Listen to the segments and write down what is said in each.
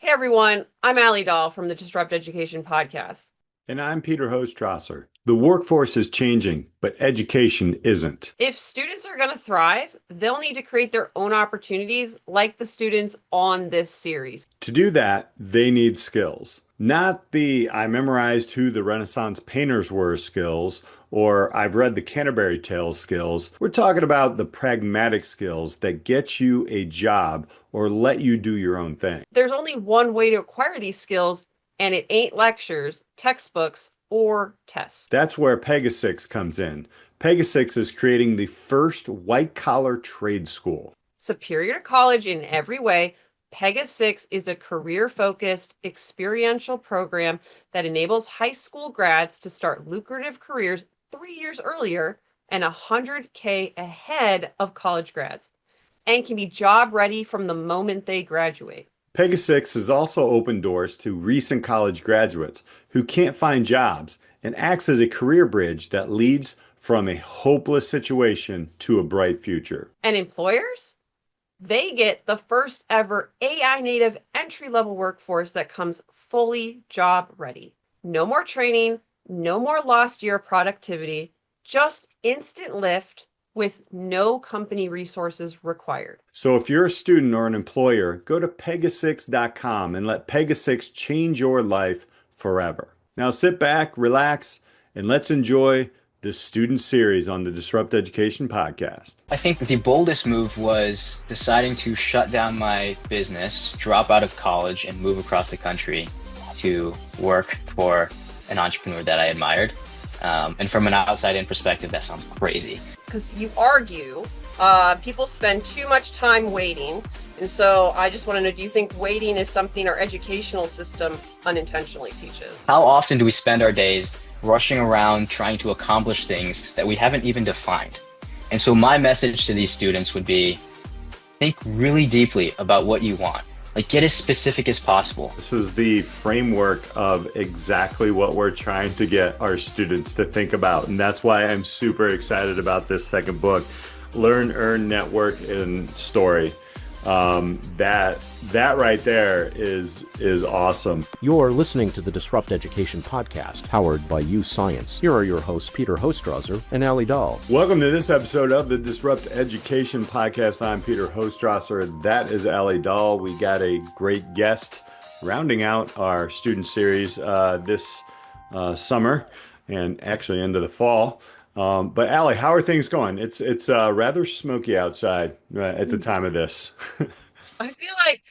Hey everyone, I'm Alli Dahl from the Disrupt Education podcast. And I'm Peter Hostrawser. The workforce is changing, but education isn't. If students are going to thrive, they'll need to create their own opportunities like the students on this series. To do that, they need skills. Not the I memorized who the Renaissance painters were skills, or I've read the Canterbury Tales skills. We're talking about the pragmatic skills that get you a job or let you do your own thing. There's only one way to acquire these skills, and it ain't lectures, textbooks, or tests. That's where Pegasus comes in. Pegasus is creating the first white-collar trade school. Superior to college in every way, Pegasus is a career-focused, experiential program that enables high school grads to start lucrative careers 3 years earlier and 100K ahead of college grads, and can be job ready from the moment they graduate. Pegasus has also opened doors to recent college graduates who can't find jobs and acts as a career bridge that leads from a hopeless situation to a bright future. And employers? They get the first ever AI native entry level workforce that comes fully job ready. No more training, no more lost year productivity, just instant lift with no company resources required. So if you're a student or an employer, go to pegasus.com and let Pegasus change your life forever. Now sit back, relax, and let's enjoy the student series on the Disrupt Education podcast. I think the boldest move was deciding to shut down my business, drop out of college, and move across the country to work for an entrepreneur that I admired. And from an outside-in perspective, that sounds crazy. Because you argue people spend too much time waiting. And so I just want to know, do you think waiting is something our educational system unintentionally teaches? How often do we spend our days rushing around trying to accomplish things that we haven't even defined? And so my message to these students would be, think really deeply about what you want. Like, get as specific as possible. This is the framework of exactly what we're trying to get our students to think about. And that's why I'm super excited about this second book, Learn, Earn, Network, and Story. That right there is awesome. You're listening to the Disrupt Education podcast, powered by U Science. Here are your hosts, Peter Hostrawser and Alli Dahl. Welcome to this episode of the Disrupt Education podcast. I'm Peter Hostrawser. That is Alli Dahl. We got a great guest rounding out our student series this summer and actually into the fall. But Alli, how are things going? It's rather smoky outside at the time of this. I feel like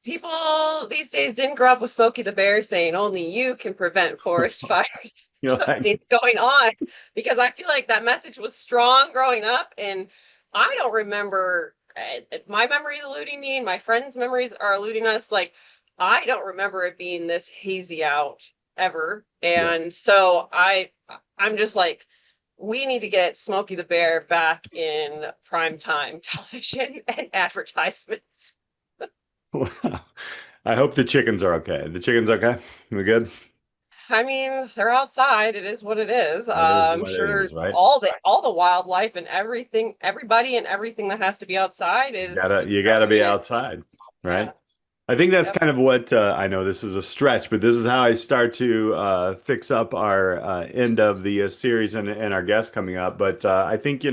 people these days didn't grow up with Smokey the Bear saying only you can prevent forest fires. It's going on, because I feel like that message was strong growing up, and I don't remember, my memory is eluding me and my friends' memories are eluding us. Like, I don't remember it being this hazy out ever. And so I'm just like, we need to get Smokey the Bear back in primetime television and advertisements. Wow. I hope the chickens are okay. The chickens okay? We good? I mean, they're outside. It is what it is. I'm sure right? all the wildlife and everything, everybody and everything that has to be outside is You gotta be outside, right? Yeah. I think that's kind of what I know this is a stretch, but this is how I start to fix up our end of the series and our guests coming up. But I think,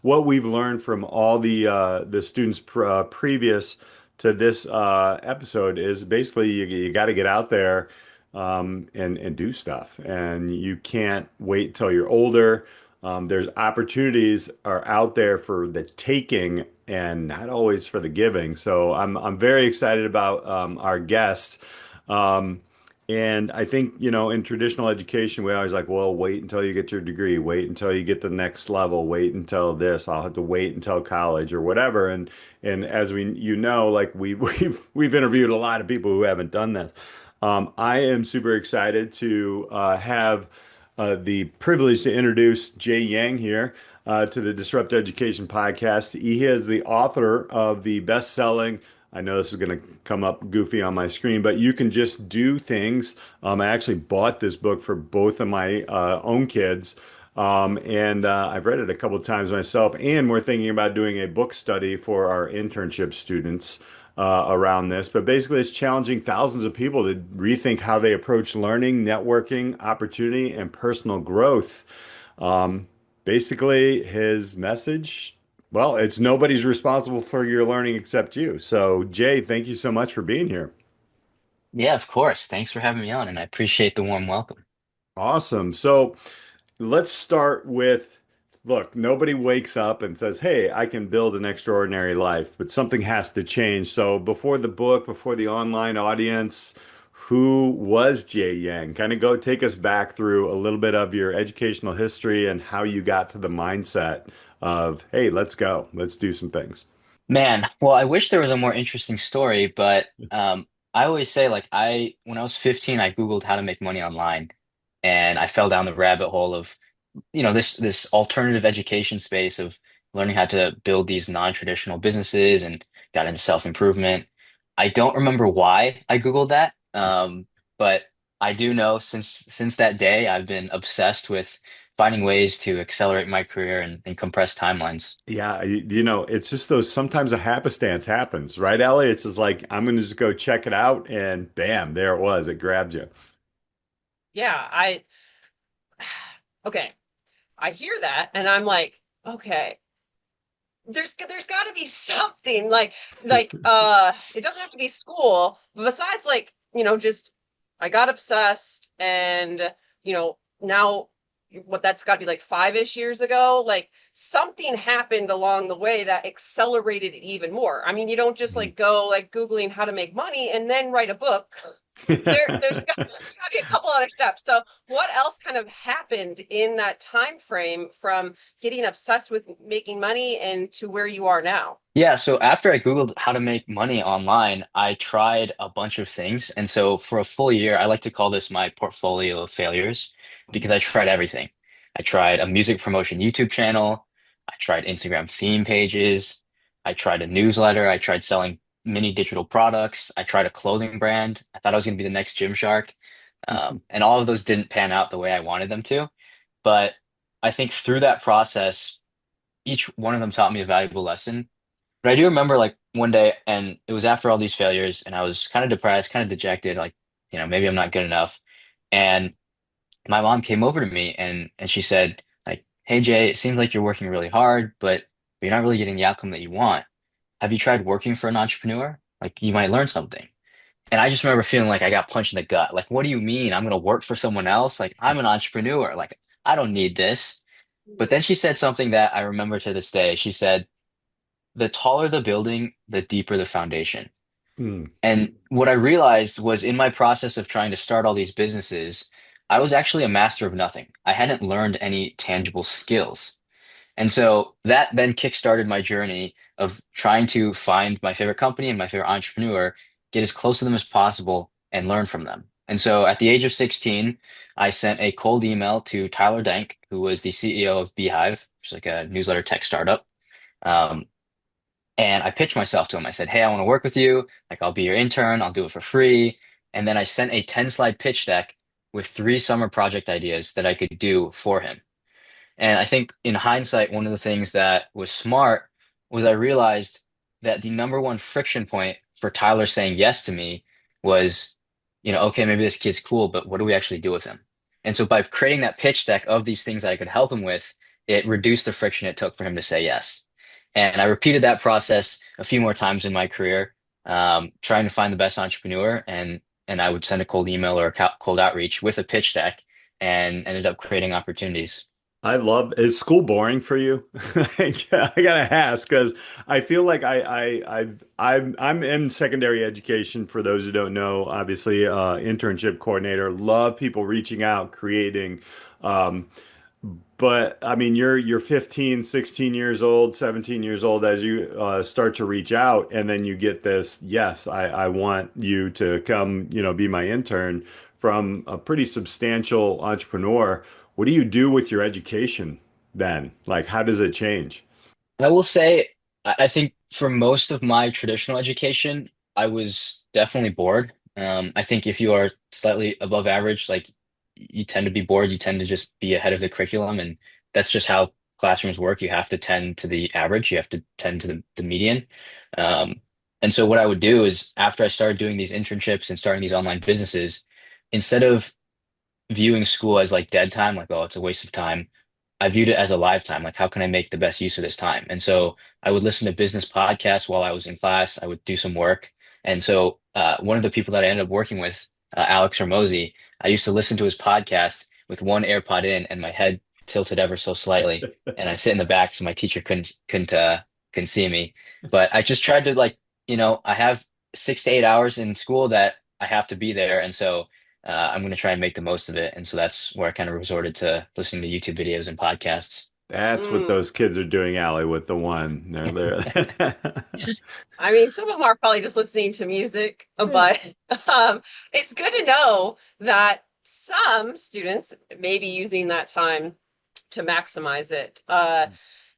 what we've learned from all the students previous to this episode is basically you got to get out there and do stuff. And you can't wait till you're older. There's opportunities are out there for the taking and not always for the giving. So I'm very excited about our guest. And I think, in traditional education, we always like, well, wait until you get your degree, wait until you get the next level, wait until this, I'll have to wait until college or whatever. And as like we've interviewed a lot of people who haven't done this. I am super excited to have the privilege to introduce Jay Yang here to the Disrupt Education podcast. He is the author of the best-selling, I know this is going to come up goofy on my screen, but You Can Just Do Things. I actually bought this book for both of my own kids. And I've read it a couple of times myself, and we're thinking about doing a book study for our internship students around this, but basically it's challenging thousands of people to rethink how they approach learning, networking, opportunity, and personal growth. Um, Basically, his message, well, it's nobody's responsible for your learning except you. So, Jay, thank you so much for being here. Yeah, of course. Thanks for having me on, and I appreciate the warm welcome. Awesome. So, let's start with look, nobody wakes up and says, "Hey, I can build an extraordinary life," but something has to change. So, before the book, before the online audience, who was Jay Yang? Kind of go take us back through a little bit of your educational history and how you got to the mindset of, "Hey, let's go. Let's do some things." Man, well, I wish there was a more interesting story, but I always say like when I was 15, I Googled how to make money online, and I fell down the rabbit hole of this alternative education space of learning how to build these non-traditional businesses and got into self-improvement. I don't remember why I Googled that, but I do know since that day I've been obsessed with finding ways to accelerate my career and compress timelines. Yeah, it's just those sometimes a happenstance happens, right, Ellie? It's just like I'm gonna just go check it out, and bam, there it was. It grabbed you. Yeah, okay. I hear that and I'm like, okay, there's got to be something it doesn't have to be school, but besides just I got obsessed and now what that's got to be like 5-ish years ago, like something happened along the way that accelerated it even more. I mean, you don't just like go like Googling how to make money and then write a book. There's got to be a couple other steps. So what else kind of happened in that time frame from getting obsessed with making money and to where you are now? Yeah, so after I Googled how to make money online, I tried a bunch of things. And so for a full year, I like to call this my portfolio of failures because I tried everything. I tried a music promotion YouTube channel. I tried Instagram theme pages. I tried a newsletter. I tried selling mini digital products. I tried a clothing brand. I thought I was going to be the next Gymshark. And all of those didn't pan out the way I wanted them to. But I think through that process, each one of them taught me a valuable lesson. But I do remember like one day, and it was after all these failures, and I was kind of depressed, kind of dejected, like, maybe I'm not good enough. And my mom came over to me and she said, like, hey Jay, it seems like you're working really hard, but you're not really getting the outcome that you want. Have you tried working for an entrepreneur? Like you might learn something. And I just remember feeling like I got punched in the gut. Like, what do you mean? I'm gonna work for someone else? Like, I'm an entrepreneur. Like, I don't need this. But then she said something that I remember to this day. She said, the taller the building, the deeper the foundation. Hmm. And what I realized was in my process of trying to start all these businesses, I was actually a master of nothing. I hadn't learned any tangible skills. And so that then kickstarted my journey of trying to find my favorite company and my favorite entrepreneur, get as close to them as possible, and learn from them. And so at the age of 16, I sent a cold email to Tyler Denk, who was the CEO of Beehive, which is like a newsletter tech startup. Um, and I pitched myself to him. I said, hey, I want to work with you. Like, I'll be your intern. I'll do it for free. And then I sent a 10-slide pitch deck with 3 summer project ideas that I could do for him. And I think in hindsight, one of the things that was smart was I realized that the number one friction point for Tyler saying yes to me was, okay, maybe this kid's cool, but what do we actually do with him? And so by creating that pitch deck of these things that I could help him with, it reduced the friction it took for him to say yes. And I repeated that process a few more times in my career, trying to find the best entrepreneur. And I would send a cold email or a cold outreach with a pitch deck and ended up creating opportunities. I love, is school boring for you? I gotta ask because I feel like I'm in secondary education. For those who don't know, obviously, internship coordinator. Love people reaching out, creating. Um, but I mean, you're 15, 16 years old, 17 years old as you start to reach out, and then you get this, yes, I want you to come, be my intern from a pretty substantial entrepreneur. What do you do with your education then? Like, how does it change? I will say, I think for most of my traditional education, I was definitely bored. I think if you are slightly above average, like you tend to be bored, you tend to just be ahead of the curriculum, and that's just how classrooms work. You have to tend to the average, you have to tend to the median. Um, And so what I would do is after I started doing these internships and starting these online businesses, instead of viewing school as like dead time, like, oh, it's a waste of time, I viewed it as a live time. Like, how can I make the best use of this time? And so I would listen to business podcasts while I was in class. I would do some work. And so one of the people that I ended up working with, Alex Hermosi, I used to listen to his podcast with one AirPod in and my head tilted ever so slightly. And I sit in the back so my teacher couldn't see me. But I just tried to like, I have 6 to 8 hours in school that I have to be there. And so I'm going to try and make the most of it. And so that's where I kind of resorted to listening to YouTube videos and podcasts. That's what Mm. those kids are doing, Allie, with the one. They're there. I mean, some of them are probably just listening to music, but it's good to know that some students may be using that time to maximize it.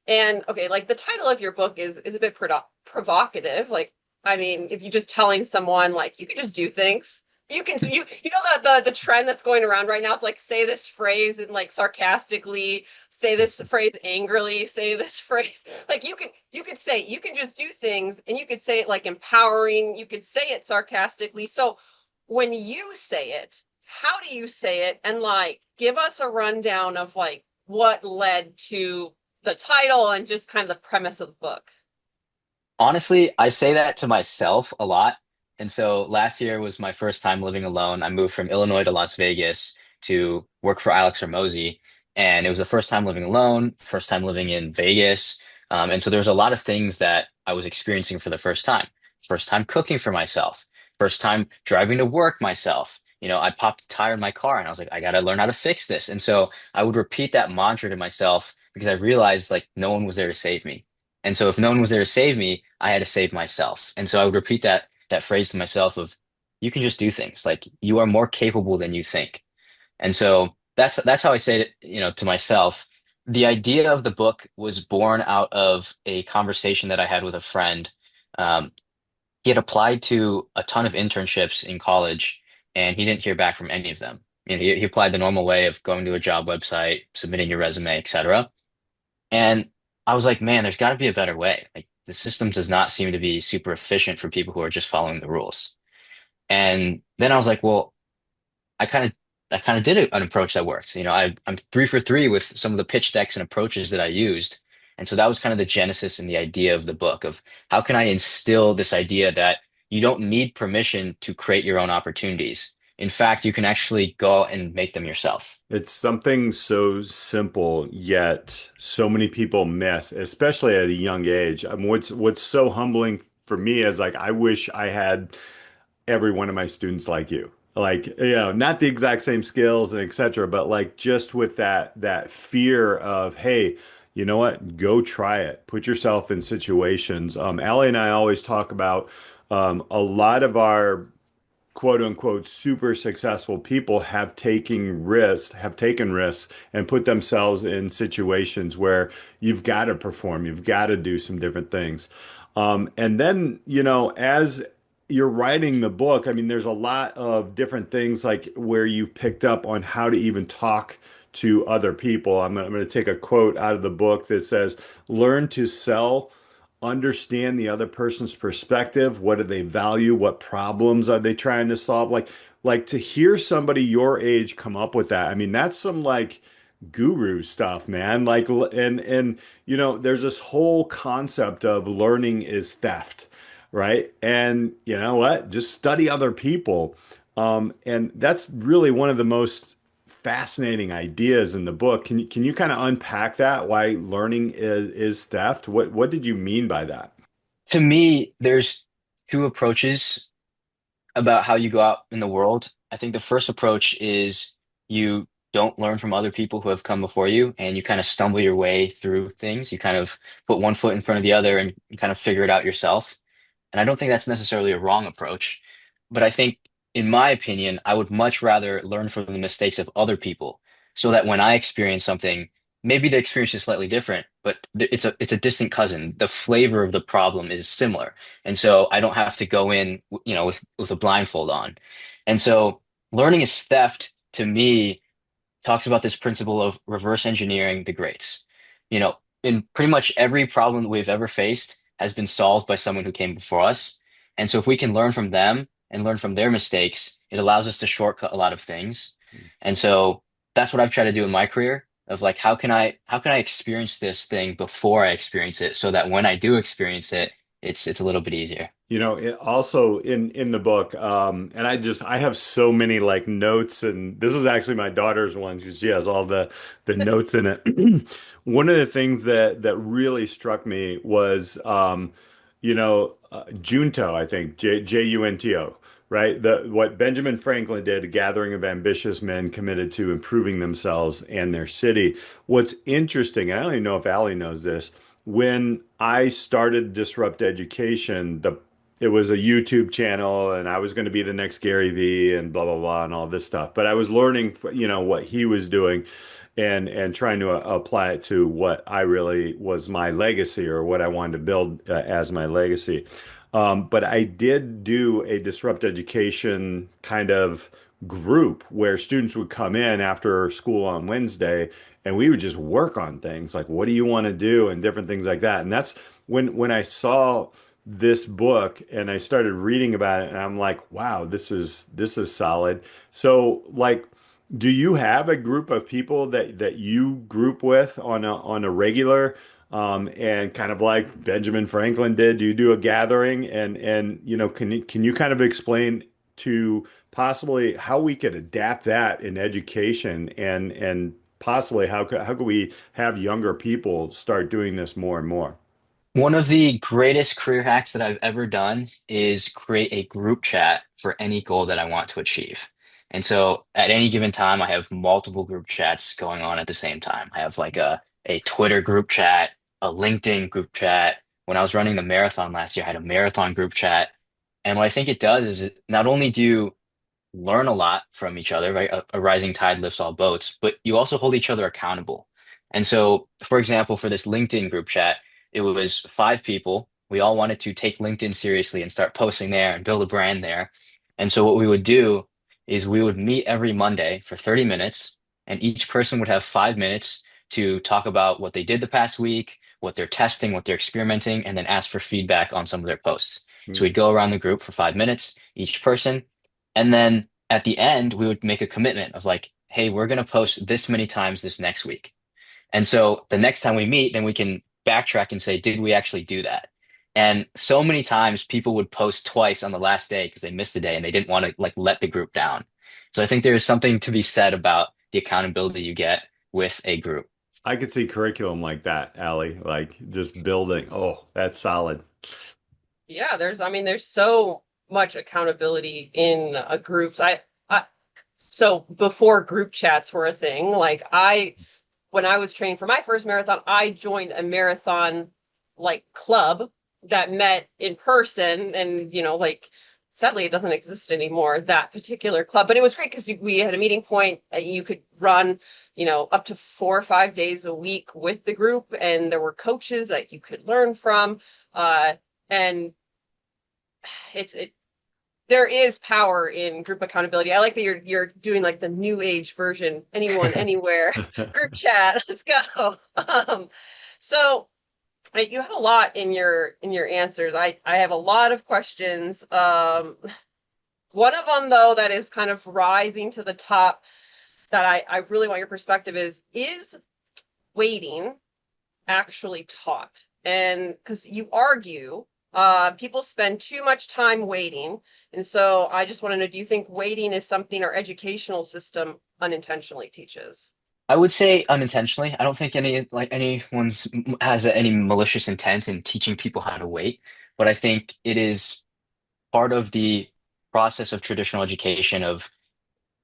And okay, like the title of your book is a bit provocative. Like, I mean, if you're just telling someone like you can just do things, you know the trend that's going around right now. It's like say this phrase and like sarcastically, say this phrase angrily, say this phrase like you could say you can just do things, and you could say it like empowering. You could say it sarcastically. So when you say it, how do you say it? And like give us a rundown of like what led to the title and just kind of the premise of the book. Honestly, I say that to myself a lot. And so last year was my first time living alone. I moved from Illinois to Las Vegas to work for Alex Hermosi. And it was the first time living alone, first time living in Vegas. And so there was a lot of things that I was experiencing for the first time. First time cooking for myself, first time driving to work myself. I popped a tire in my car and I was like, I got to learn how to fix this. And so I would repeat that mantra to myself because I realized like no one was there to save me. And so if no one was there to save me, I had to save myself. And so I would repeat that phrase to myself of you can just do things. Like you are more capable than you think. And so that's how I say it, to myself. The idea of the book was born out of a conversation that I had with a friend. Um, he had applied to a ton of internships in college and he didn't hear back from any of them. He applied the normal way of going to a job website, submitting your resume, etc. And I was like, man, there's got to be a better way. Like the system does not seem to be super efficient for people who are just following the rules. And then I was like, well, I kind of I kind of did an approach that worked. I'm 3 for 3 with some of the pitch decks and approaches that I used. And so that was kind of the genesis and the idea of the book of how can I instill this idea that you don't need permission to create your own opportunities. In fact, you can actually go out and make them yourself. It's something so simple, yet so many people miss, especially at a young age. What's so humbling for me is like I wish I had every one of my students like you. Like, not the exact same skills and et cetera, but like just with that fear of, hey, you know what? Go try it. Put yourself in situations. Allie and I always talk about a lot of our quote unquote super successful people have taken risks and put themselves in situations where you've got to perform, you've got to do some different things. And then, as you're writing the book, I mean, there's a lot of different things like where you picked up on how to even talk to other people. I'm going to take a quote out of the book that says, learn to sell, understand the other person's perspective. What do they value? What problems are they trying to solve? Like to hear somebody your age come up with that. I mean, that's some like guru stuff, man. Like, and there's this whole concept of learning is theft, right? And you know what? Just study other people. And that's really one of the most fascinating ideas in the book. Can you kind of unpack that? Why learning is theft? What did you mean by that? To me, there's two approaches about how you go out in the world. I think the first approach is you don't learn from other people who have come before you and you kind of stumble your way through things. You kind of put one foot in front of the other and you kind of figure it out yourself. And I don't think that's necessarily a wrong approach. But I think, in my opinion, I would much rather learn from the mistakes of other people so that when I experience something, maybe the experience is slightly different, but it's a distant cousin. The flavor of the problem is similar. And so I don't have to go in, with a blindfold on. And so learning is theft to me talks about this principle of reverse engineering the greats. In pretty much every problem that we've ever faced has been solved by someone who came before us. And so if we can learn from them and learn from their mistakes, it allows us to shortcut a lot of things. And so that's what I've tried to do in my career of like how can I experience this thing before I experience it so that when I do experience it, it's a little bit easier. Also in the book, and I have so many like notes, and this is actually my daughter's one because she has all the notes in it. One of the things that really struck me was, Junto, I think Junto, right? The what Benjamin Franklin did, a gathering of ambitious men committed to improving themselves and their city. What's interesting, and I don't even know if Allie knows this, when I started Disrupt Education, the it was a YouTube channel and I was going to be the next Gary Vee and blah blah blah and all this stuff. But I was learning, what he was doing and trying to apply it to what I really was my legacy or what I wanted to build as my legacy. But I did do a Disrupt Education kind of group where students would come in after school on Wednesday and we would just work on things like what do you want to do and different things like that. And that's when I saw this book and I started reading about it and I'm like, wow, this is solid. So like, do you have a group of people that you group with on a regular, and kind of like Benjamin Franklin did? Do you do a gathering and can you kind of explain to possibly how we could adapt that in education and possibly how could we have younger people start doing this more and more? One of the greatest career hacks that I've ever done is create a group chat for any goal that I want to achieve. And so at any given time, I have multiple group chats going on at the same time. I have like a Twitter group chat, a LinkedIn group chat. When I was running the marathon last year, I had a marathon group chat. And what I think it does is not only do you learn a lot from each other, right? A rising tide lifts all boats, but you also hold each other accountable. And so, for example, for this LinkedIn group chat, it was 5 people. We all wanted to take LinkedIn seriously and start posting there and build a brand there. And so, what we would do is we would meet every Monday for 30 minutes, and each person would have 5 minutes to talk about what they did the past week, what they're testing, what they're experimenting, and then ask for feedback on some of their posts. So, we'd go around the group for 5 minutes, each person. And then at the end, we would make a commitment of like, hey, we're going to post this many times this next week. And so the next time we meet, then we can backtrack and say, did we actually do that? And so many times people would post twice on the last day because they missed a day and they didn't want to like let the group down. So I think there's something to be said about the accountability you get with a group. I could see curriculum like that, Allie, like just building. Oh, that's solid. Yeah, there's so much accountability in groups. So before group chats were a thing, when I was training for my first marathon, I joined a marathon like club that met in person and sadly it doesn't exist anymore, that particular club, but it was great because we had a meeting point. You could run up to 4 or 5 days a week with the group and there were coaches that you could learn from, and it there is power in group accountability. I like that you're doing like the new age version, anyone, anywhere, group chat. Let's go. So you have a lot in your answers. I have a lot of questions. One of them though that is kind of rising to the top that I really want your perspective is waiting actually taught? And because you argue people spend too much time waiting. And so I just want to know, do you think waiting is something our educational system unintentionally teaches? I would say unintentionally. I don't think anyone's has any malicious intent in teaching people how to wait, but I think it is part of the process of traditional education of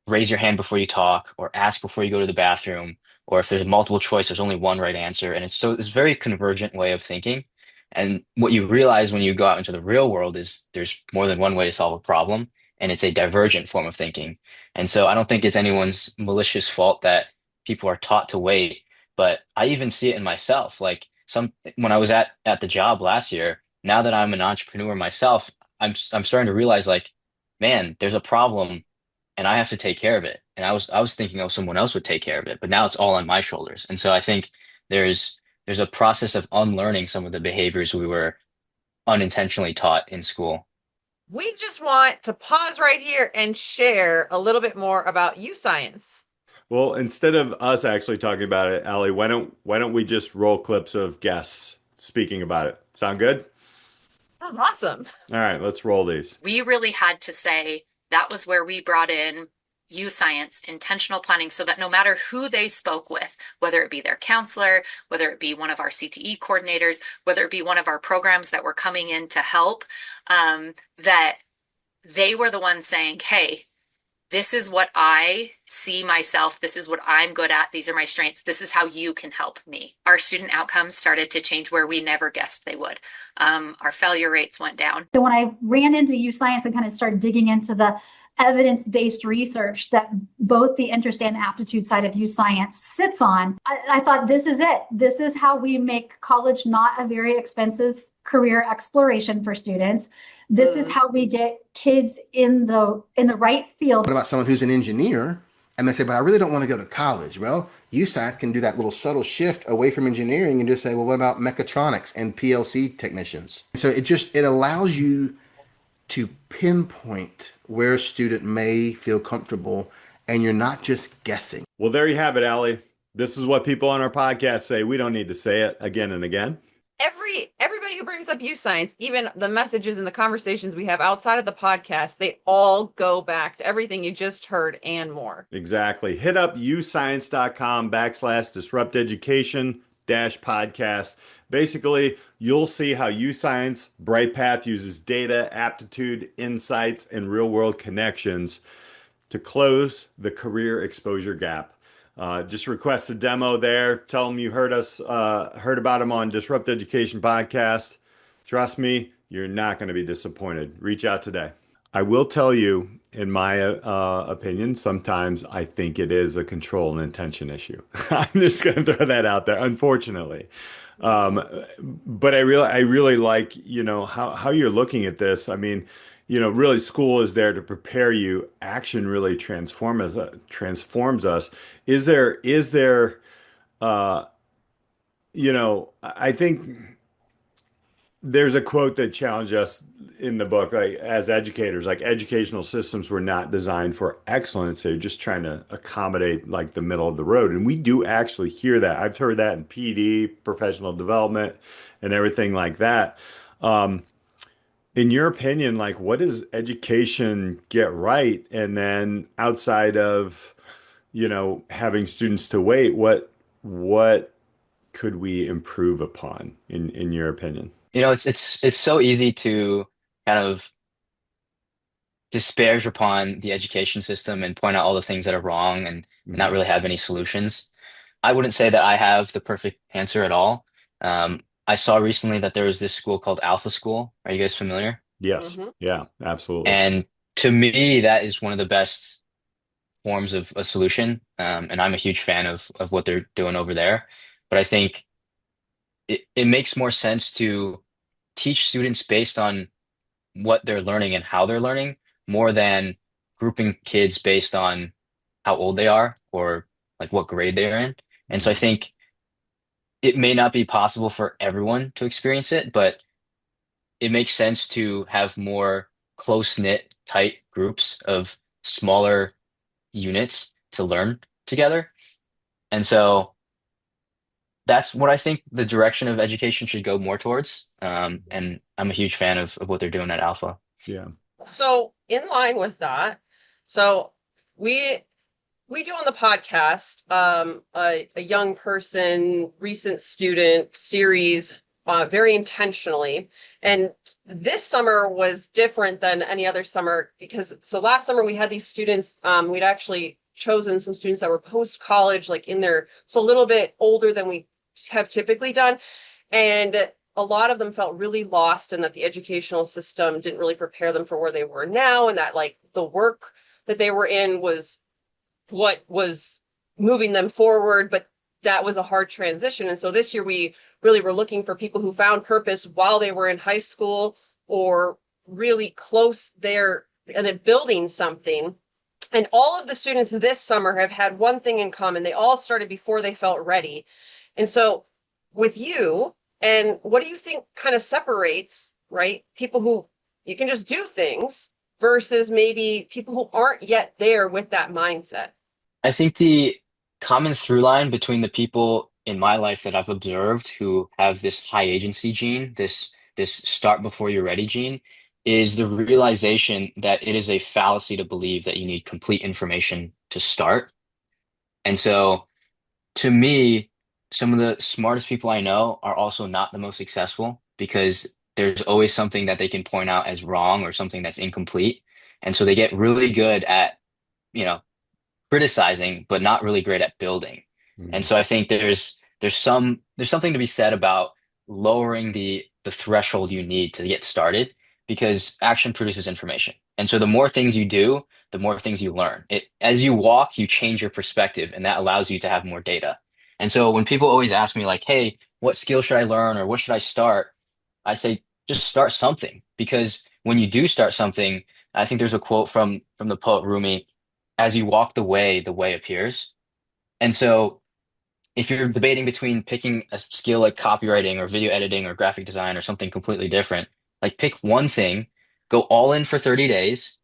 raise your hand before you talk or ask before you go to the bathroom, or if there's multiple choice, there's only one right answer. And it's a very convergent way of thinking. And what you realize when you go out into the real world is there's more than one way to solve a problem, and it's a divergent form of thinking. And so I don't think it's anyone's malicious fault that people are taught to wait, but I even see it in myself. Like some when I was at the job last year, now that I'm an entrepreneur myself, I'm starting to realize like, man, there's a problem and I have to take care of it. And I was thinking, oh, someone else would take care of it, but now it's all on my shoulders. And so I think there's a process of unlearning some of the behaviors we were unintentionally taught in school. we just want to pause right here and share a little bit more about YouScience. Well, instead of us actually talking about it, Allie, why don't we just roll clips of guests speaking about it? Sound good? That was awesome. All right, let's roll these. We really had to say that was where we brought in YouScience, intentional planning, so that no matter who they spoke with, whether it be their counselor, whether it be one of our CTE coordinators, whether it be one of our programs that were coming in to help, that they were the ones saying, hey, this is what I see myself. This is what I'm good at. These are my strengths. This is how you can help me. Our student outcomes started to change where we never guessed they would. Our failure rates went down. So when I ran into YouScience and kind of started digging into the evidence-based research that both the interest and aptitude side of YouScience sits on, I thought, this is it. This is how we make college not a very expensive career exploration for students. This is how we get kids in the right field. What about someone who's an engineer and they say, but I really don't want to go to college? Well, YouScience can do that little subtle shift away from engineering and just say, well, what about mechatronics and PLC technicians? So it allows you to pinpoint where a student may feel comfortable, and you're not just guessing. Well, there you have it, Allie. This is what people on our podcast say. We don't need to say it again and again. Everybody who brings up YouScience, even the messages and the conversations we have outside of the podcast, they all go back to everything you just heard and more. Exactly. Hit up youscience.com/disrupt education -podcast. Basically, you'll see how YouScience BrightPath uses data, aptitude, insights, and real-world connections to close the career exposure gap. Just request a demo there. Tell them you heard about them on Disrupt Education Podcast. Trust me, you're not going to be disappointed. Reach out today. I will tell you, in my opinion, sometimes I think it is a control and intention issue. I'm just going to throw that out there, unfortunately. But I really like, how you're looking at this. I mean, really school is there to prepare you. Action really transforms us. Is there, I think there's a quote that challenged us in the book, like as educators, like educational systems were not designed for excellence. They're just trying to accommodate like the middle of the road. And we do actually hear that. I've heard that in PD, professional development, and everything like that. In your opinion, like what does education get right? And then outside of, having students to wait, what could we improve upon in your opinion? It's so easy to kind of disparage upon the education system and point out all the things that are wrong and not really have any solutions. I wouldn't say that I have the perfect answer at all. I saw recently that there was this school called Alpha School. Are you guys familiar? Yes. Mm-hmm. Yeah, absolutely. And to me, that is one of the best forms of a solution. And I'm a huge fan of what they're doing over there. But I think it makes more sense to teach students based on what they're learning and how they're learning more than grouping kids based on how old they are or like what grade they're in. And so I think it may not be possible for everyone to experience it, but it makes sense to have more close-knit, tight groups of smaller units to learn together. And so that's what I think the direction of education should go more towards. And I'm a huge fan of what they're doing at Alpha. Yeah. So in line with that, so we do on the podcast a young person, recent student series very intentionally. And this summer was different than any other summer because last summer we had these students, we'd actually chosen some students that were post-college, like so a little bit older than we have typically done. And a lot of them felt really lost and that the educational system didn't really prepare them for where they were now. And that like the work that they were in was what was moving them forward, but that was a hard transition. And so this year we really were looking for people who found purpose while they were in high school or really close there and then building something. And all of the students this summer have had one thing in common. They all started before they felt ready. And so with you, and what do you think kind of separates, right? People who, You can just do things versus maybe people who aren't yet there with that mindset. I think the common through line between the people in my life that I've observed who have this high agency gene, this start before you're ready gene, is the realization that it is a fallacy to believe that you need complete information to start. And so to me, some of the smartest people I know are also not the most successful because there's always something that they can point out as wrong or something that's incomplete. And so they get really good at, you know, criticizing, but not really great at building. And so I think there's something to be said about lowering the threshold you need to get started because action produces information. And so the more things you do, the more things you learn. It as you walk, you change your perspective, and that allows you to have more data. And so when people always ask me like, "Hey, what skill should I learn or what should I start?" I say just start something because when you do start something, I think there's a quote from the poet Rumi, as you walk the way appears. And so if you're debating between picking a skill like copywriting or video editing or graphic design or something completely different, like pick one thing, go all in for 30 days,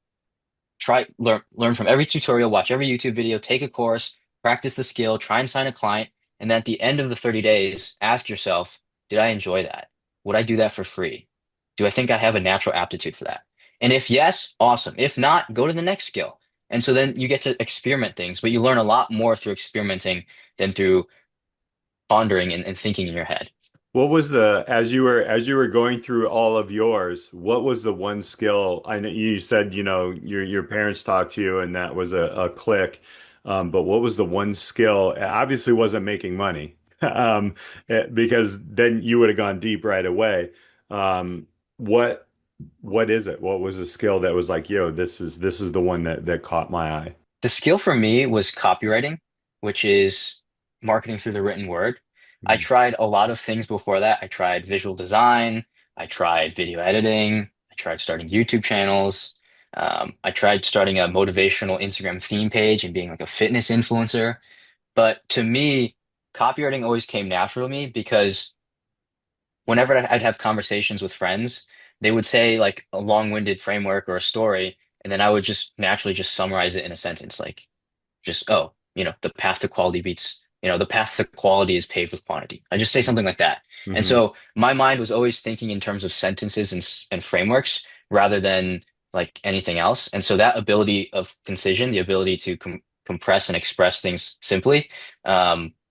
try learn from every tutorial, watch every YouTube video, take a course, practice the skill, try and sign a client, and then at the end of the 30 days, ask yourself, did I enjoy that? Would I do that for free? Do I think I have a natural aptitude for that? And if yes, awesome. If not, go to the next skill. And so then you get to experiment things, but you learn a lot more through experimenting than through pondering and thinking in your head. What was the as you were going through all of yours, what was the one skill? I know you said, you know, your parents talked to you and that was a click. But what was the one skill? It obviously wasn't making money. Because then you would have gone deep right away. Um, what what is it? What was the skill that was like, yo, this is the one that caught my eye? The skill for me was copywriting, which is marketing through the written word. I Mhm. tried a lot of things before that. I tried visual design, I tried video editing, I tried starting YouTube channels. I tried starting a motivational Instagram theme page and being like a fitness influencer. But to me, copywriting always came natural to me because whenever I'd have conversations with friends, they would say like a long-winded framework or a story, and then I would just naturally just summarize it in a sentence, like just, oh, the path to quality beats, the path to quality is paved with quantity. I just say something like that. And Hmm. so my mind was always thinking in terms of sentences and frameworks rather than like anything else. And so that ability of concision, the ability to compress and express things simply,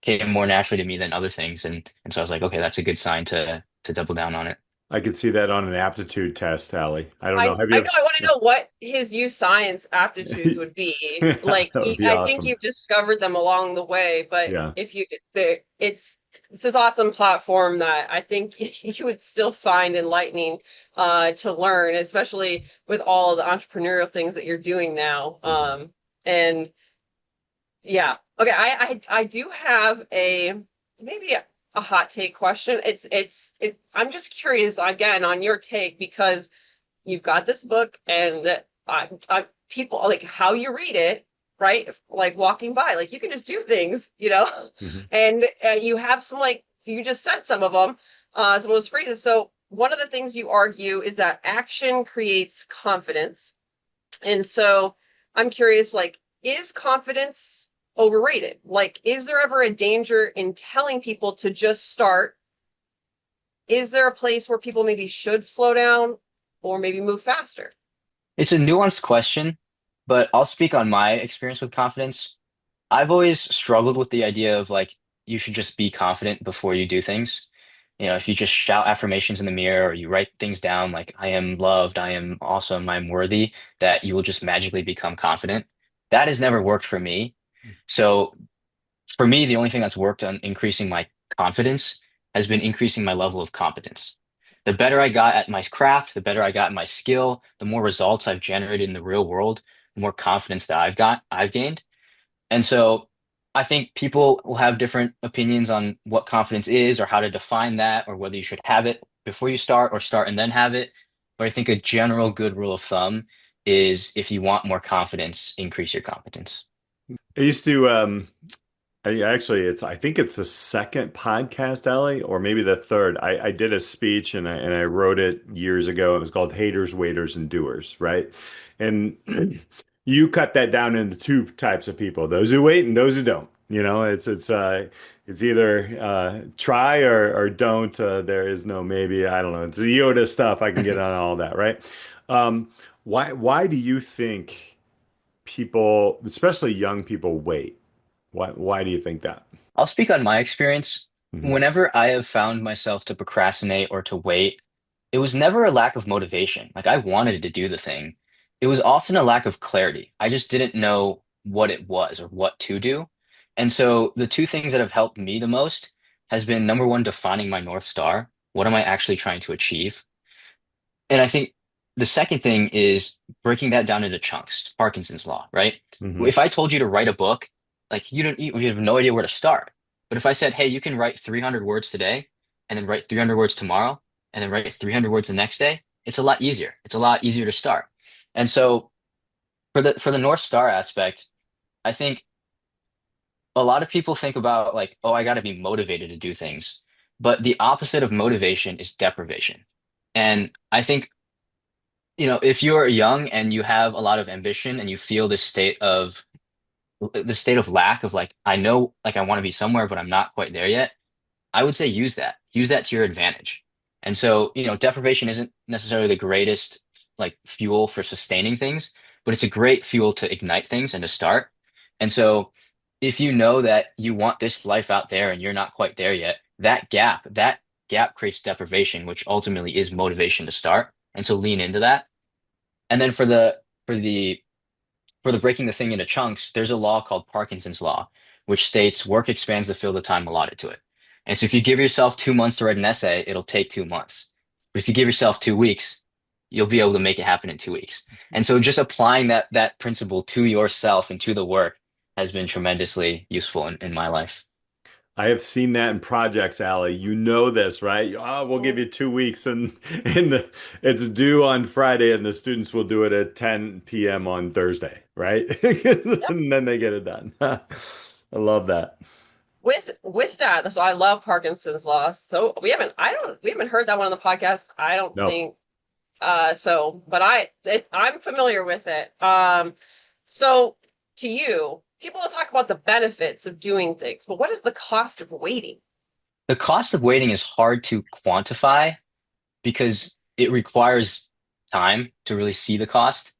came more naturally to me than other things. And so I was like, okay, that's a good sign to double down on it. I could see that on an aptitude test, Allie. I don't know. Have I you know I want to know what his youth science aptitudes ever? would be. That Like would be I think awesome. you've discovered them along the way, but Yeah. if you it's this awesome platform that I think you would still find enlightening to learn, especially with all the entrepreneurial things that you're doing now. Mhm. And yeah. Okay, I do have a maybe a hot take question. I'm just curious again on your take because you've got this book and people like how you read it, right? Like walking by, like you can just do things, Mhm. and you have some like you just said some of them, some of those phrases. So one of the things you argue is that action creates confidence, and so I'm curious, like, is confidence overrated? Like, is there ever a danger in telling people to just start? Is there a place where people maybe should slow down or maybe move faster? It's a nuanced question, but I'll speak on my experience with confidence. I've always struggled with the idea of like you should just be confident before you do things. If you just shout affirmations in the mirror or you write things down like I am loved, I am awesome, I'm worthy, that you will just magically become confident. That has never worked for me. So for me, the only thing that's worked on increasing my confidence has been increasing my level of competence. The better I got at my craft, the better I got in my skill, the more results I've generated in the real world, the more confidence that I've gained. And so I think people will have different opinions on what confidence is or how to define that or whether you should have it before you start or start and then have it. But I think a general good rule of thumb is if you want more confidence, increase your competence. I used to I think it's the second podcast, Ellie, or maybe the third. I did a speech and I wrote it years ago. It was called Haters, Waiters, and Doers, right? And you cut that down into two types of people, those who wait and those who don't. It's either try or don't. There is no maybe. I don't know. It's the Yoda stuff. I can get on all that, right? Why do you think people, especially young people, wait? Why do you think that? I'll speak on my experience. Mhm. Whenever I have found myself to procrastinate or to wait, it was never a lack of motivation. Like I wanted to do the thing. It was often a lack of clarity. I just didn't know what it was or what to do. And so the two things that have helped me the most has been number one, defining my North Star. What am I actually trying to achieve? And I think the second thing is breaking that down into chunks, Parkinson's law, right? Hmm. If I told you to write a book, like you have no idea where to start. But if I said, hey, you can write 300 words today and then write 300 words tomorrow and then write 300 words the next day, it's a lot easier. It's a lot easier to start. And so for the North Star aspect, I think a lot of people think about like, oh, I got to be motivated to do things. But the opposite of motivation is deprivation. And I think if you're young and you have a lot of ambition and you feel this state of lack of like, I know like I want to be somewhere, but I'm not quite there yet, I would say use that. Use that to your advantage. And so, deprivation isn't necessarily the greatest like fuel for sustaining things, but it's a great fuel to ignite things and to start. And so if you know that you want this life out there and you're not quite there yet, that gap creates deprivation, which ultimately is motivation to start. And so lean into that. And then for the breaking the thing into chunks, there's a law called Parkinson's law, which states work expands to fill the time allotted to it. And so if you give yourself 2 months to write an essay, it'll take 2 months. But if you give yourself 2 weeks, you'll be able to make it happen in 2 weeks. And so just applying that principle to yourself and to the work has been tremendously useful in my life. I have seen that in projects, Allie. You know this, right? Oh, we'll give you 2 weeks and it's due on Friday and the students will do it at 10 p.m. on Thursday, right? Yep. And then they get it done. I love that. With that, so I love Parkinson's law. So we haven't heard that one on the podcast. I don't No. think but I'm familiar with it. So to you, people will talk about the benefits of doing things, but what is the cost of waiting? The cost of waiting is hard to quantify because it requires time to really see the cost.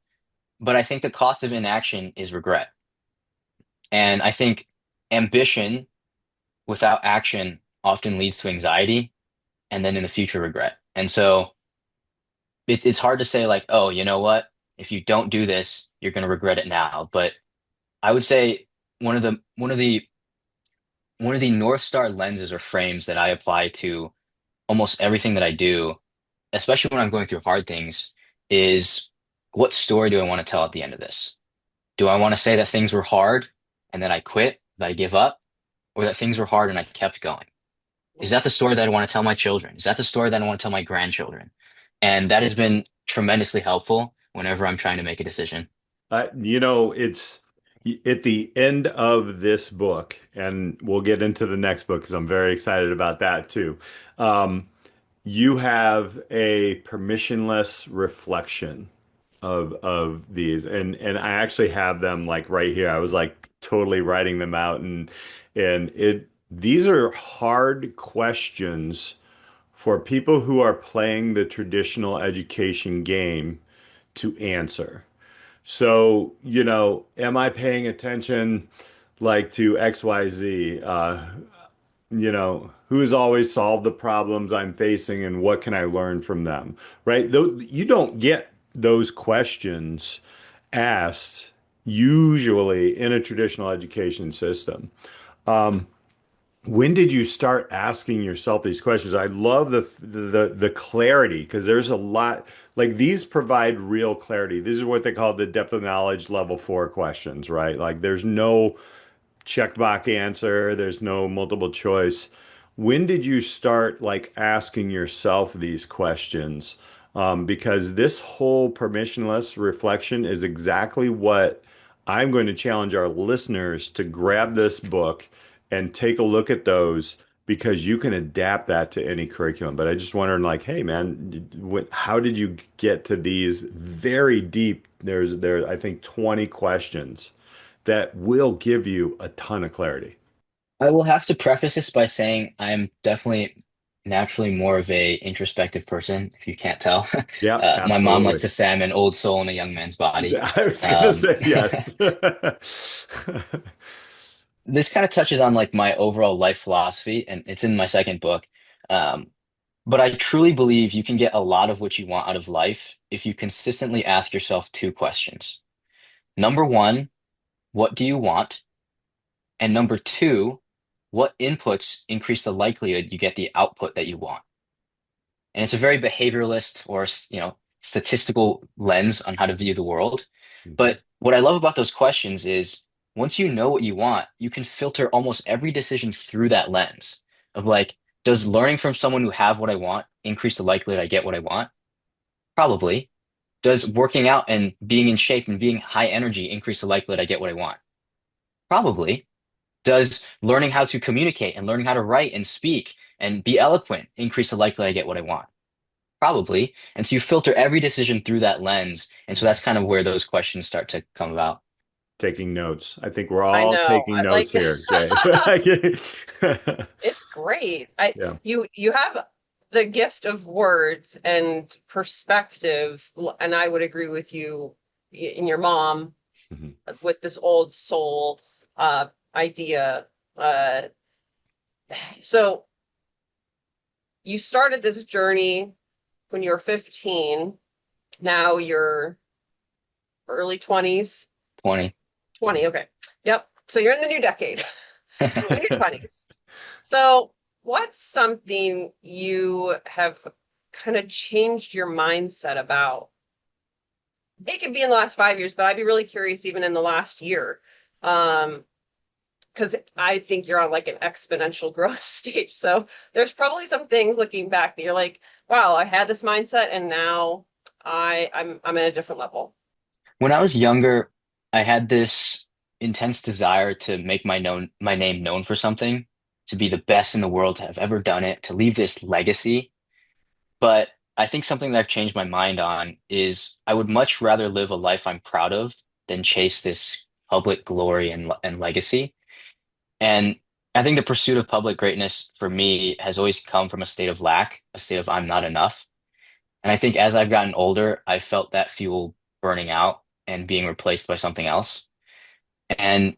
But I think the cost of inaction is regret. And I think ambition without action often leads to anxiety and then in the future regret. And so it's hard to say like, oh, you know what? If you don't do this, you're going to regret it now. But I would say one of the one of the one of the North Star lenses or frames that I apply to almost everything that I do, especially when I'm going through hard things, is what story do I want to tell at the end of this? Do I want to say that things were hard and then I quit, that I give up, or that things were hard and I kept going? Is that the story that I want to tell my children? Is that the story that I want to tell my grandchildren? And that has been tremendously helpful whenever I'm trying to make a decision. It's at the end of this book, and we'll get into the next book because I'm very excited about that too. Um, you have a permissionless reflection of these, and I actually have them like right here. I was like totally writing them out, and it these are hard questions for people who are playing the traditional education game to answer. So, am I paying attention like to XYZ? Who's always solved the problems I'm facing and what can I learn from them? Right? Though you don't get those questions asked usually in a traditional education system. When did you start asking yourself these questions? I love the clarity because there's a lot like these provide real clarity. These are what they call the depth of knowledge level 4 questions, right? Like there's no checkbox answer, there's no multiple choice. When did you start like asking yourself these questions? Because this whole permissionless reflection is exactly what I'm going to challenge our listeners to grab this book and take a look at those because you can adapt that to any curriculum. But I just wondering, like, hey, man, how did you get to these very deep? There, I think 20 questions that will give you a ton of clarity. I will have to preface this by saying I'm definitely naturally more of a introspective person, if you can't tell. Yeah, My mom likes absolutely. to say I'm an old soul in a young man's body. I was gonna Um, say yes. this kind of touches on like my overall life philosophy, and it's in my second book. Um, but I truly believe you can get a lot of what you want out of life if you consistently ask yourself two questions. Number one, what do you want? And number two, what inputs increase the likelihood you get the output that you want? And it's a very behavioralist or statistical lens on how to view the world. Mhm. But what I love about those questions is once you know what you want, you can filter almost every decision through that lens of like, does learning from someone who have what I want increase the likelihood I get what I want? Probably. Does working out and being in shape and being high energy increase the likelihood I get what I want? Probably. Does learning how to communicate and learning how to write and speak and be eloquent increase the likelihood I get what I want? Probably. And so you filter every decision through that lens. And so that's kind of where those questions start to come about. Taking notes. I think we're I all know. taking I notes like here, Jay. it's great. I Yeah. you have the gift of words and perspective, and I would agree with you in your mom Mhm. with this old soul idea. Uh, so you started this journey when you were 15. Now you're early 20s. 20. 20, okay. Yep. So you're in the new decade, in your 20s. So what's something you have kind of changed your mindset about? It could be in the last 5 years, but I'd be really curious even in the last year. Because I think you're on like an exponential growth stage. So there's probably some things looking back that you're like, wow, I had this mindset and now I'm at a different level. When I was younger, I had this intense desire to make my name known for something, to be the best in the world, to have ever done it, to leave this legacy. But I think something that I've changed my mind on is I would much rather live a life I'm proud of than chase this public glory and legacy. And I think the pursuit of public greatness for me has always come from a state of lack, a state of I'm not enough. And I think as I've gotten older, I felt that fuel burning out and being replaced by something else. And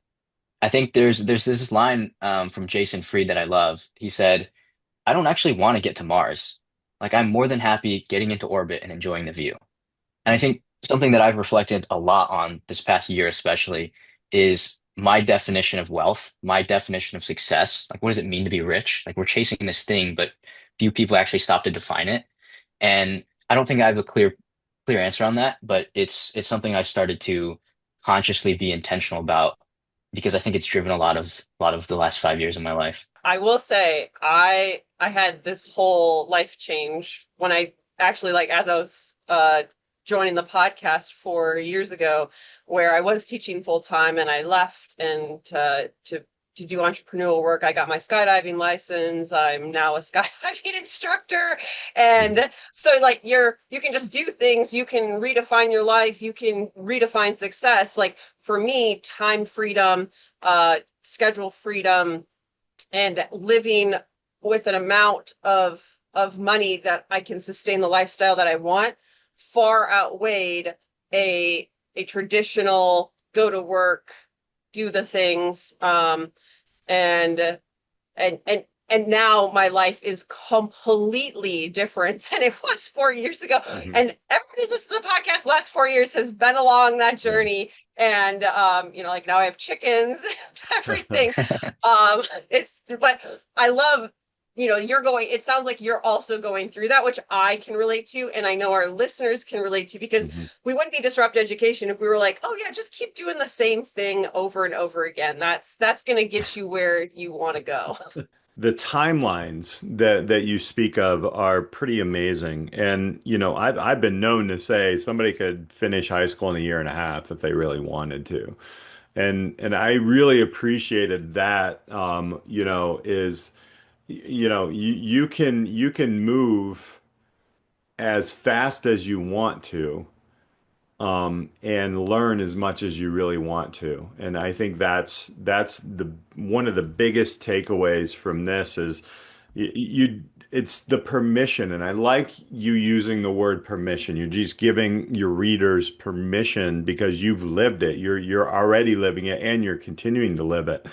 I think there's this line from Jason Fried that I love. He said, "I don't actually want to get to Mars. Like I'm more than happy getting into orbit and enjoying the view." And I think something that I've reflected a lot on this past year, especially, is my definition of wealth, my definition of success. Like, what does it mean to be rich? Like, we're chasing this thing, but few people actually stop to define it. And I don't think I have a clear answer on that, but it's something I've started to consciously be intentional about because I think it's driven a lot of the last 5 years of my life. I will say I had this whole life change when I actually like as I was joining the podcast 4 years ago, where I was teaching full time and I left and to do entrepreneurial work. I got my skydiving license. I'm now a skydiving instructor. And so like you can just do things, you can redefine your life, you can redefine success. Like for me, time freedom, schedule freedom, and living with an amount of money that I can sustain the lifestyle that I want far outweighed a traditional go to work, do the things, and and now my life is completely different than it was 4 years ago. Mhm. And everyone who's listened to the podcast the last 4 years has been along that Yeah. journey. And like now I have chickens and everything. It's but I love, you're going, it sounds like you're also going through that, which I can relate to, and I know our listeners can relate to, because Mhm. we wouldn't be disrupt education if we were like, oh yeah, just keep doing the same thing over and over again. That's going to get you where you want to go. The timelines that you speak of are pretty amazing. And, I've been known to say somebody could finish high school in a year and a half if they really wanted to. And I really appreciated that. You can move as fast as you want to, and learn as much as you really want to. And I think that's the one of the biggest takeaways from this is you it's the permission. And I like you using the word permission. You're just giving your readers permission because you've lived it. You're already living it and you're continuing to live it.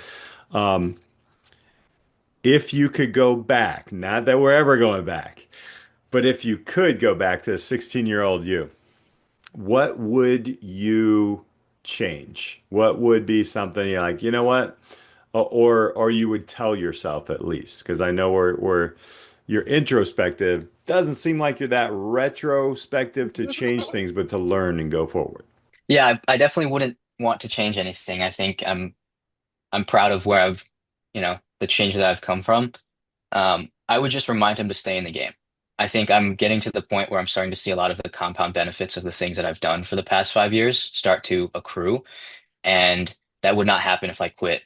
Um, if you could go back, not that we're ever going back, but if you could go back to a 16-year-old you, what would you change? What would be something you're like, you know what? Or you would tell yourself at least, because I know we're you're introspective. Doesn't seem like you're that retrospective to change things, but to learn and go forward. Yeah, I definitely wouldn't want to change anything. I think I'm proud of where the change that I've come from. I would just remind him to stay in the game. I think I'm getting to the point where I'm starting to see a lot of the compound benefits of the things that I've done for the past 5 years start to accrue. And that would not happen if I quit,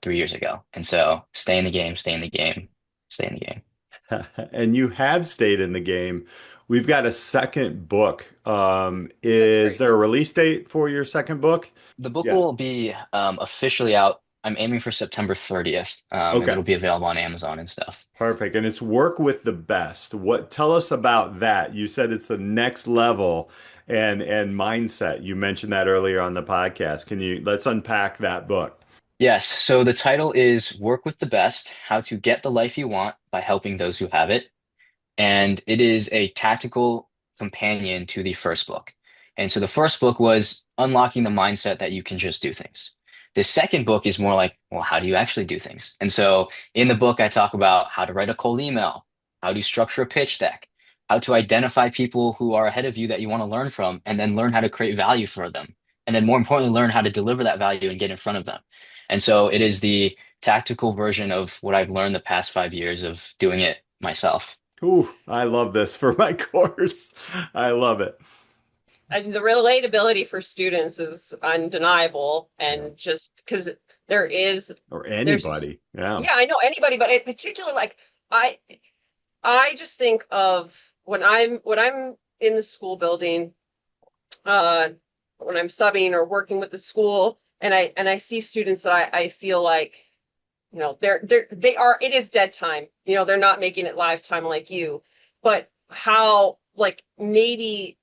3 years ago. And so stay in the game, stay in the game, stay in the game. And you have stayed in the game. We've got a second book. That's Is great. there a release date for your second book? The book Yeah. will be officially out. I'm aiming for September 30th, and Okay. it'll be available on Amazon and stuff. Perfect. And it's work with the best. Tell us about that. You said it's the next level and mindset. You mentioned that earlier on the podcast. Let's unpack that book. Yes, so the title is Work with the Best: How to Get the Life You Want by Helping Those Who Have It. And it is a tactical companion to the first book. And so the first book was unlocking the mindset that you can just do things. The second book is more like, well, how do you actually do things? And so in the book, I talk about how to write a cold email, how to structure a pitch deck, how to identify people who are ahead of you that you want to learn from, and then learn how to create value for them. And then more importantly, learn how to deliver that value and get in front of them. And so it is the tactical version of what I've learned the past 5 years of doing it myself. Ooh, I love this for my course. I love it. And the relatability for students is undeniable. Yeah. And just because there is, Or there's, anybody. Yeah. yeah, I know anybody, but in particular, like I, I just think of when I'm in the school building, uh, when I'm subbing or working with the school, and I see students that I feel like, it is dead time. They're not making it live time like you, but how like maybe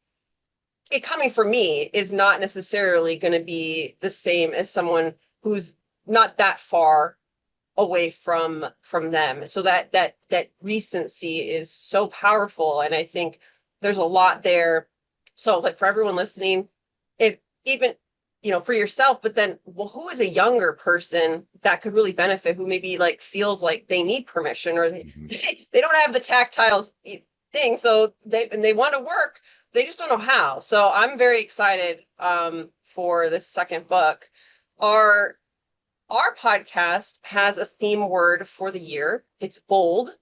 it coming from me is not necessarily going to be the same as someone who's not that far away from them. So that recency is so powerful, and I think there's a lot there. So like for everyone listening, if even for yourself, but then, well, who is a younger person that could really benefit, who maybe like feels like they need permission, or they Mhm. they don't have the tactile thing, so they want to work, they just don't know how. So I'm very excited for this second book. Our podcast has a theme word for the year. It's bold.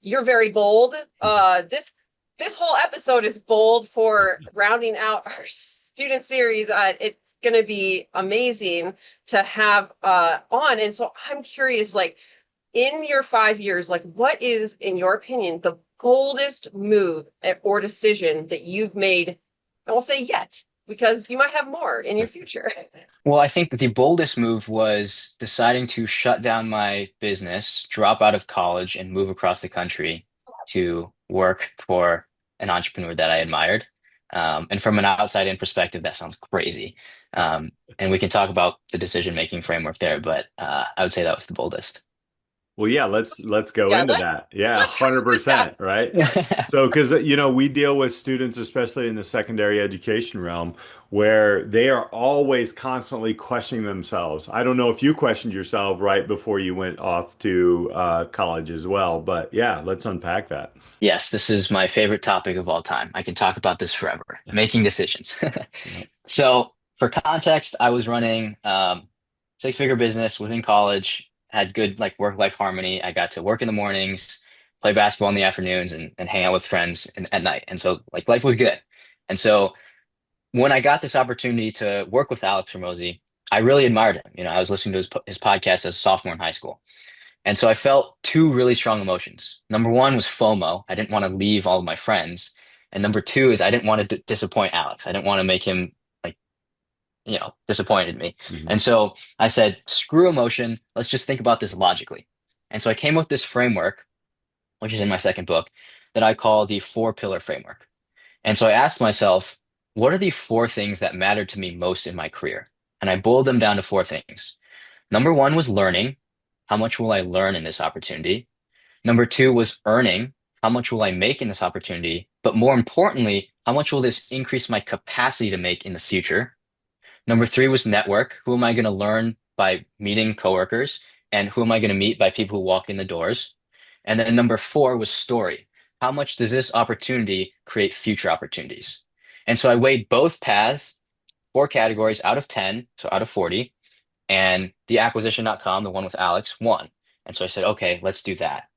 You're very bold. This whole episode is bold for rounding out our student series. It's going to be amazing to have on. And so I'm curious, like in your 5 years, like what is, in your opinion, the boldest move or decision that you've made? I won't say yet, because you might have more in your future. Well, I think the boldest move was deciding to shut down my business, drop out of college, and move across the country to work for an entrepreneur that I admired. And from an outside in perspective, that sounds crazy. And we can talk about the decision-making framework there, but I would say that was the boldest. Well, yeah, let's go Yeah, into that. Yeah, let's go into that. 100%, right? So, because we deal with students, especially in the secondary education realm, where they are always constantly questioning themselves. I don't know if you questioned yourself right before you went off to college as well, but yeah, let's unpack that. Yes, this is my favorite topic of all time. I can talk about this forever, making decisions. Yeah. So, for context, I was running six-figure business within college, had good like work-life harmony. I got to work in the mornings, play basketball in the afternoons, and hang out with friends at night. And so, like, life was good. And so, when I got this opportunity to work with Alex Ramosi, I really admired him. I was listening to his podcast as a sophomore in high school. And so I felt two really strong emotions. Number one was FOMO. I didn't want to leave all of my friends. And number two is I didn't want to disappoint Alex. I didn't want to make him like, disappointed me. Mhm. And so I said, screw emotion. Let's just think about this logically. And so I came up with this framework, which is in my second book, that I call the four pillar framework. And so I asked myself, what are the four things that mattered to me most in my career? And I boiled them down to four things. Number one was learning. How much will I learn in this opportunity? Number two was earning. How much will I make in this opportunity? But more importantly, how much will this increase my capacity to make in the future? Number three was network. Who am I going to learn by meeting coworkers? And who am I going to meet by people who walk in the doors? And then number four was story. How much does this opportunity create future opportunities? And so I weighed both paths, four categories out of 10, so out of 40, and the acquisition.com, the one with Alex, won. And so I said, okay, let's do that.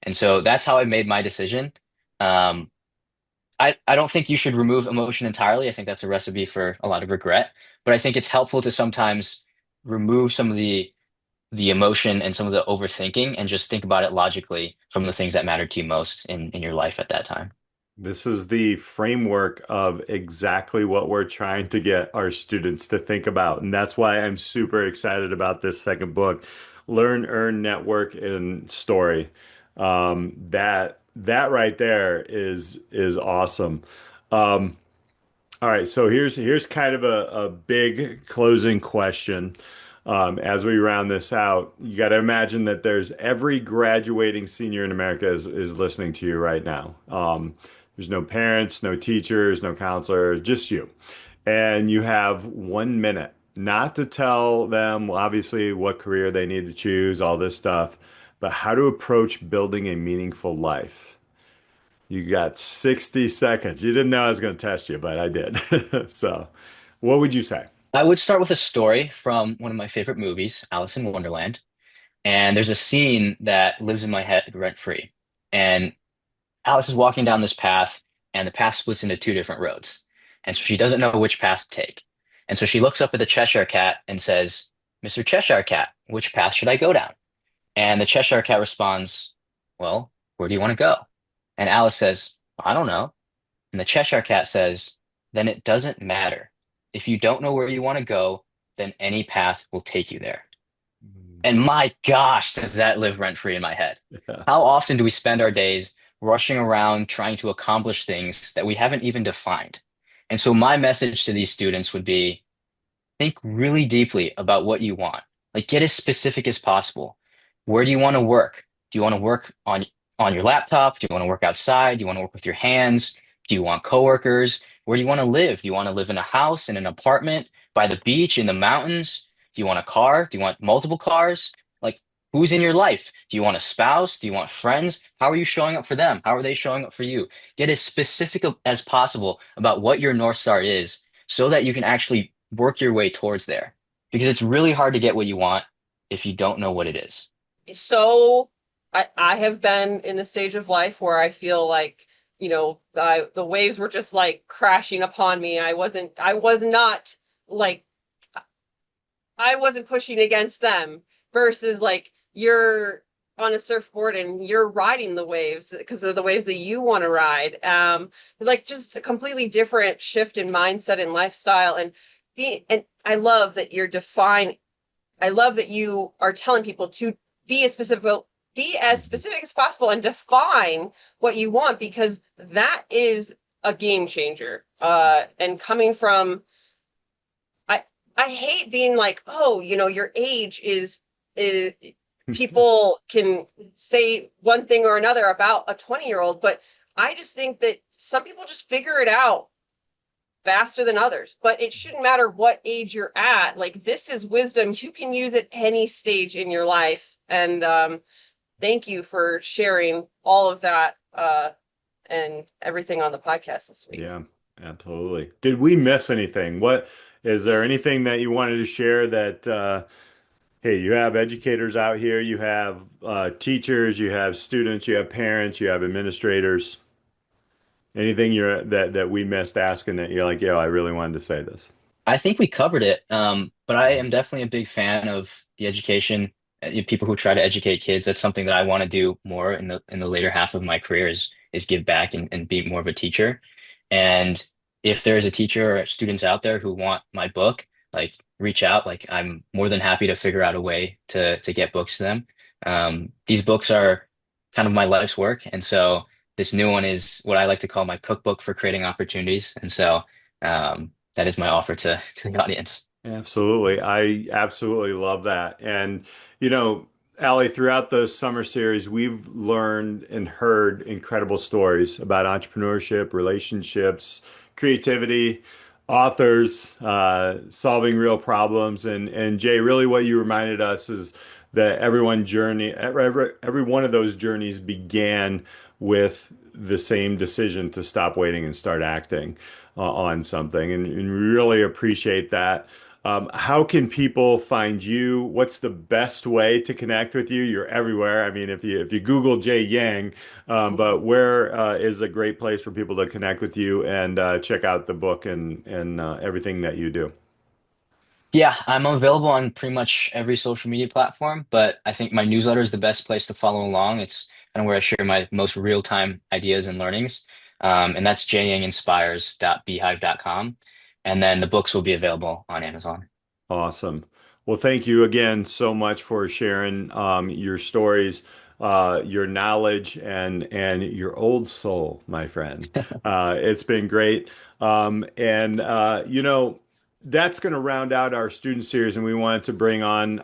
And so that's how I made my decision. Um, I don't think you should remove emotion entirely. I think that's a recipe for a lot of regret. But I think it's helpful to sometimes remove some of the emotion and some of the overthinking and just think about it logically from the things that matter to you most in your life at that time. This is the framework of exactly what we're trying to get our students to think about. And that's why I'm super excited about this second book, Learn, Earn, Network, and Story. That right there is awesome. Um, all right, so here's kind of a big closing question. As we round this out, you got to imagine that there's every graduating senior in America is listening to you right now. There's no parents, no teachers, no counselor, just you. And you have 1 minute, not to tell them, obviously, what career they need to choose, all this stuff, but how to approach building a meaningful life. You got 60 seconds. You didn't know I was going to test you, but I did. So, what would you say? I would start with a story from one of my favorite movies, Alice in Wonderland. And there's a scene that lives in my head rent free. And Alice is walking down this path, and the path splits into two different roads. And so she doesn't know which path to take. And so she looks up at the Cheshire Cat and says, Mr. Cheshire Cat, which path should I go down? And the Cheshire Cat responds, well, where do you want to go? And Alice says, I don't know. And the Cheshire Cat says, then it doesn't matter. If you don't know where you want to go, then any path will take you there. And my gosh, does that live rent free in my head? Yeah. How often do we spend our days rushing around trying to accomplish things that we haven't even defined? And so my message to these students would be think really deeply about what you want. Like get as specific as possible. Where do you want to work? Do you want to work on your laptop? Do you want to work outside? Do you want to work with your hands? Do you want coworkers? Where do you want to live? Do you want to live in a house, in an apartment, by the beach, in the mountains? Do you want a car? Do you want multiple cars? Like who's in your life? Do you want a spouse? Do you want friends? How are you showing up for them? How are they showing up for you? Get as specific as possible about what your North Star is so that you can actually work your way towards there. Because it's really hard to get what you want if you don't know what it is. So I have been in the stage of life where I feel like, the waves were just like crashing upon me. I was not like, I wasn't pushing against them versus like you're on a surfboard and you're riding the waves because of the waves that you want to ride. Like just a completely different shift in mindset and lifestyle and I love that I love that you are telling people to be as specific as possible and define what you want because that is a game changer. And coming from I hate being like, oh, your age is people can say one thing or another about a 20-year-old, but I just think that some people just figure it out faster than others, but it shouldn't matter what age you're at. Like this is wisdom you can use at any stage in your life. And thank you for sharing all of that and everything on the podcast this week. Yeah, absolutely. Did we miss anything? What is there anything that you wanted to share that hey, you have educators out here, you have teachers, you have students, you have parents, you have administrators. Anything that we missed asking that you're like, yo, I really wanted to say this. I think we covered it. But I am definitely a big fan of the education, people who try to educate kids. That's something that I want to do more in the later half of my career is give back and be more of a teacher. And if there's a teacher or students out there who want my book, like reach out. Like I'm more than happy to figure out a way to get books to them. These books are kind of my life's work, and so this new one is what I like to call my cookbook for creating opportunities. And so that is my offer to the audience. Absolutely. I absolutely love that. And, you know, Allie, throughout the summer series, we've learned and heard incredible stories about entrepreneurship, relationships, creativity, authors, solving real problems. And Jay, really what you reminded us is that every one of those journeys began with the same decision to stop waiting and start acting on something. And we really appreciate that. How can people find you? What's the best way to connect with you? You're everywhere. I mean, if you Google Jay Yang, but where is a great place for people to connect with you and check out the book and everything that you do? Yeah, I'm available on pretty much every social media platform, but I think my newsletter is the best place to follow along. It's kind of where I share my most real-time ideas and learnings. And that's janginspires.beehive.com. And then the books will be available on Amazon. Awesome. Well, thank you again so much for sharing your stories, your knowledge, and your old soul, my friend. It's been great. You know, that's going to round out our student series, and we wanted to bring on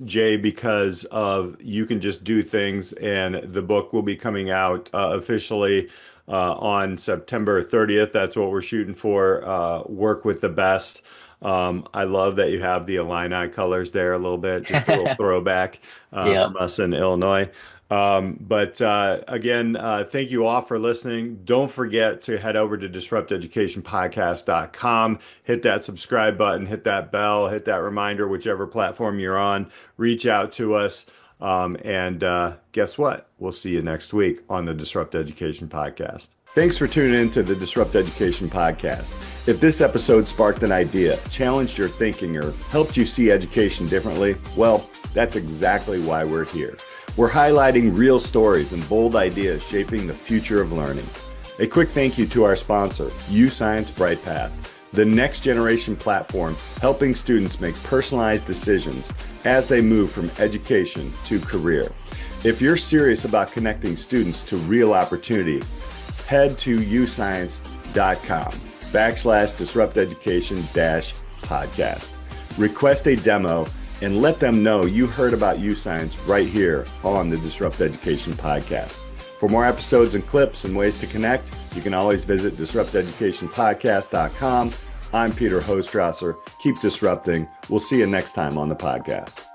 Jay because of You Can Just Do Things, and the book will be coming out officially on September 30th. That's what we're shooting for. Work with the best. I love that you have the Illini colors there a little bit, just a little throwback Yeah. from us in Illinois. Again, thank you all for listening. Don't forget to head over to disrupteducationpodcast.com, hit that subscribe button, hit that bell, hit that reminder, whichever platform you're on, reach out to us. Guess what? We'll see you next week on the Disrupt Education Podcast. Thanks for tuning in to the Disrupt Education Podcast. If this episode sparked an idea, challenged your thinking, or helped you see education differently, well, that's exactly why we're here. We're highlighting real stories and bold ideas shaping the future of learning. A quick thank you to our sponsor, UScience BrightPath, the next generation platform helping students make personalized decisions as they move from education to career. If you're serious about connecting students to real opportunity, head to uscience.com/disrupteducation-podcast. Request a demo and let them know you heard about UScience right here on the Disrupt Education Podcast. For more episodes and clips and ways to connect, you can always visit disrupteducationpodcast.com. I'm Peter Hostrawser. Keep disrupting. We'll see you next time on the podcast.